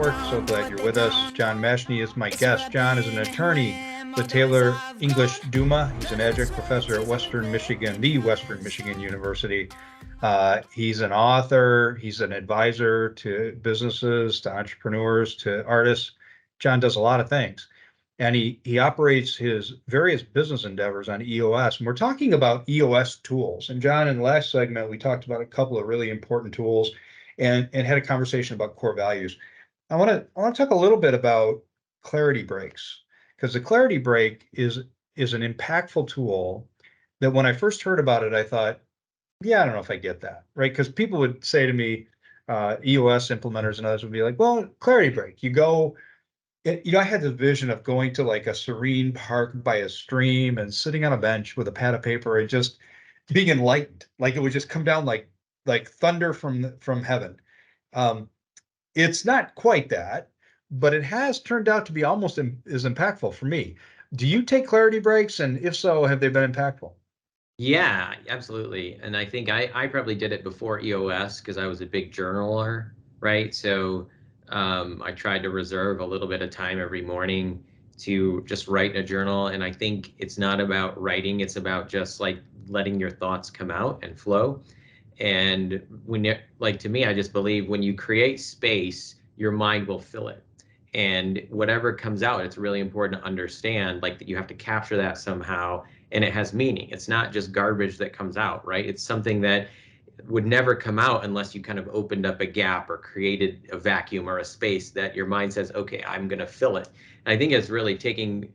Network. So glad you're with us. John Mashni is my guest. John is an attorney with Taylor English Duma. He's an adjunct professor at Western Michigan, the Western Michigan University. He's an author. He's an advisor to businesses, to entrepreneurs, to artists. John does a lot of things. And he operates his various business endeavors on EOS. And we're talking about EOS tools. And John, in the last segment, we talked about a couple of really important tools and had a conversation about core values. I want to talk a little bit about clarity breaks, because the clarity break is an impactful tool that when I first heard about it, I thought, yeah, I don't know if I get that, right? Because people would say to me, EOS implementers and others would be like, well, clarity break, you go, I had the vision of going to like a serene park by a stream and sitting on a bench with a pad of paper and just being enlightened, like it would just come down like thunder from heaven. It's not quite that, but it has turned out to be almost as impactful for me. Do you take clarity breaks? And if so, have they been impactful? Yeah, absolutely. And I think I probably did it before EOS because I was a big journaler, right? So I tried to reserve a little bit of time every morning to just write in a journal. And I think it's not about writing, it's about just like letting your thoughts come out and flow. And like to me, I just believe when you create space, your mind will fill it. And whatever comes out, it's really important to understand like that you have to capture that somehow and it has meaning. It's not just garbage that comes out, right? It's something that would never come out unless you kind of opened up a gap or created a vacuum or a space that your mind says, okay, I'm going to fill it. And I think it's really taking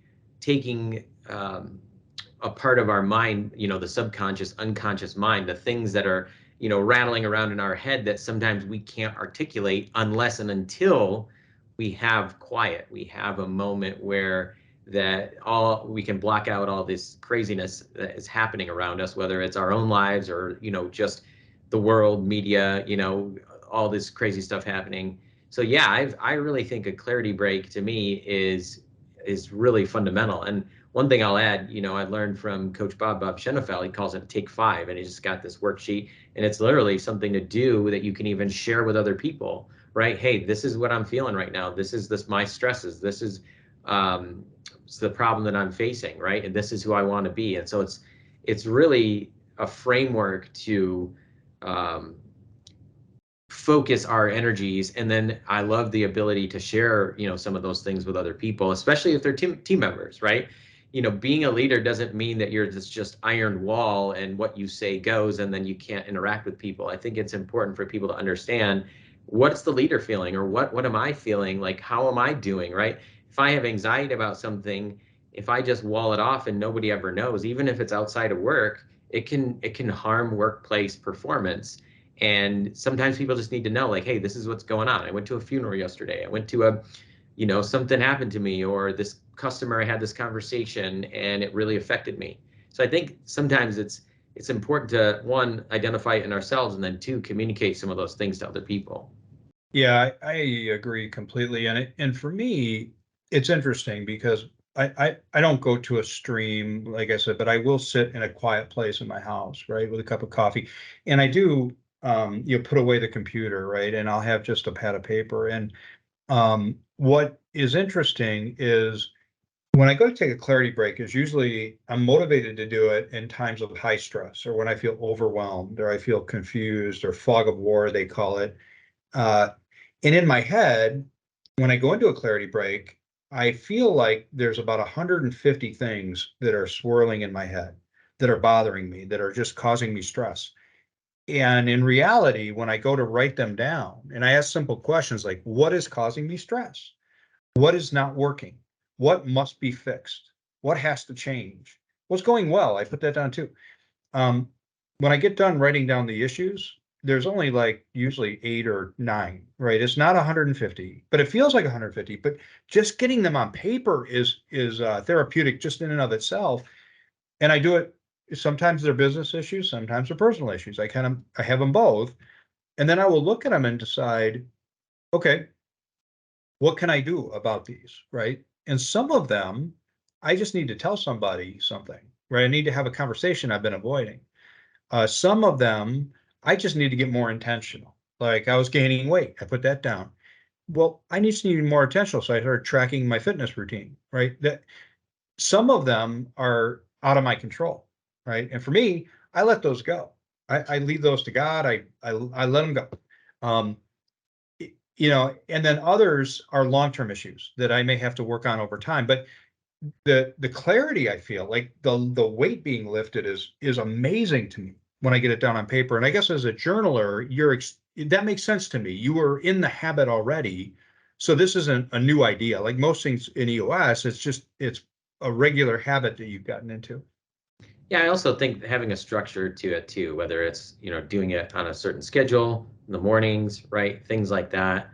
a part of our mind, the subconscious, unconscious mind, the things that are, rattling around in our head that sometimes we can't articulate unless and until we have quiet. We have a moment where we can block out all this craziness that is happening around us, whether it's our own lives or, just the world, media, all this crazy stuff happening. So yeah, I really think a clarity break to me is really fundamental. And one thing I'll add, I learned from Coach Bob Shenefeld, he calls it a take 5, and he just got this worksheet, and it's literally something to do that you can even share with other people, right? Hey, this is what I'm feeling right now. This is my stresses. This is the problem that I'm facing, right? And this is who I want to be. And so it's really a framework to focus our energies. And then I love the ability to share, some of those things with other people, especially if they're team members, right? Being a leader doesn't mean that you're this just iron wall and what you say goes and then you can't interact with people. I think it's important for people to understand what's the leader feeling, or what am I feeling? Like, how am I doing, right? If I have anxiety about something, if I just wall it off and nobody ever knows, even if it's outside of work, it can harm workplace performance. And sometimes people just need to know, like, hey, this is what's going on. I went to a funeral yesterday. I went to something happened to me, or this customer, I had this conversation and it really affected me. So I think sometimes it's important to, one, identify it in ourselves, and then two, communicate some of those things to other people. Yeah, I agree completely. And for me, it's interesting because I don't go to a stream, like I said, but I will sit in a quiet place in my house, right, with a cup of coffee. And I do put away the computer, right? And I'll have just a pad of paper. And what is interesting is when I go to take a clarity break is usually I'm motivated to do it in times of high stress, or when I feel overwhelmed, or I feel confused, or fog of war, they call it. And in my head, when I go into a clarity break, I feel like there's about 150 things that are swirling in my head, that are bothering me, that are just causing me stress. And in reality, when I go to write them down and I ask simple questions like, what is causing me stress? What is not working? What must be fixed? What has to change? What's going well? I put that down too. When I get done writing down the issues, there's only like usually 8 or 9, right? It's not 150, but it feels like 150. But just getting them on paper is therapeutic just in and of itself. And I do it. Sometimes they're business issues, sometimes they're personal issues. I have them both, and then I will look at them and decide, okay, what can I do about these, right? And some of them, I just need to tell somebody something, right? I need to have a conversation I've been avoiding. Some of them, I just need to get more intentional. Like I was gaining weight, I put that down. well, I need to need more attention. So I started tracking my fitness routine, right? That some of them are out of my control, right? And for me, I let those go. I leave those to God. I let them go. Um, and then others are long-term issues that I may have to work on over time. But the clarity I feel like the weight being lifted is amazing to me when I get it down on paper. And I guess as a journaler, that makes sense to me. You were in the habit already, so this isn't a new idea. Like most things in EOS, it's a regular habit that you've gotten into. Yeah, I also think having a structure to it too, whether it's, doing it on a certain schedule in the mornings, right? Things like that.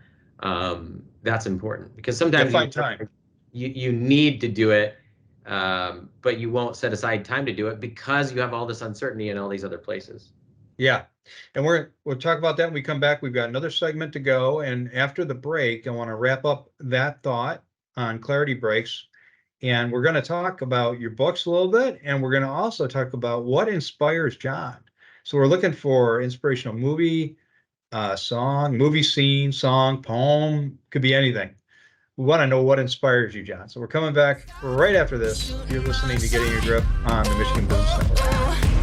That's important because Yeah, sometimes find time. you need to do it, but you won't set aside time to do it because you have all this uncertainty in all these other places. Yeah. And we'll talk about that when we come back. We've got another segment to go. And after the break, I want to wrap up that thought on clarity breaks. And we're going to talk about your books a little bit. And we're going to also talk about what inspires John. So we're looking for inspirational movie, song, movie scene, song, poem, could be anything. We want to know what inspires you, John. So we're coming back right after this. You're listening to Getting Your Grip on the Michigan Business Network.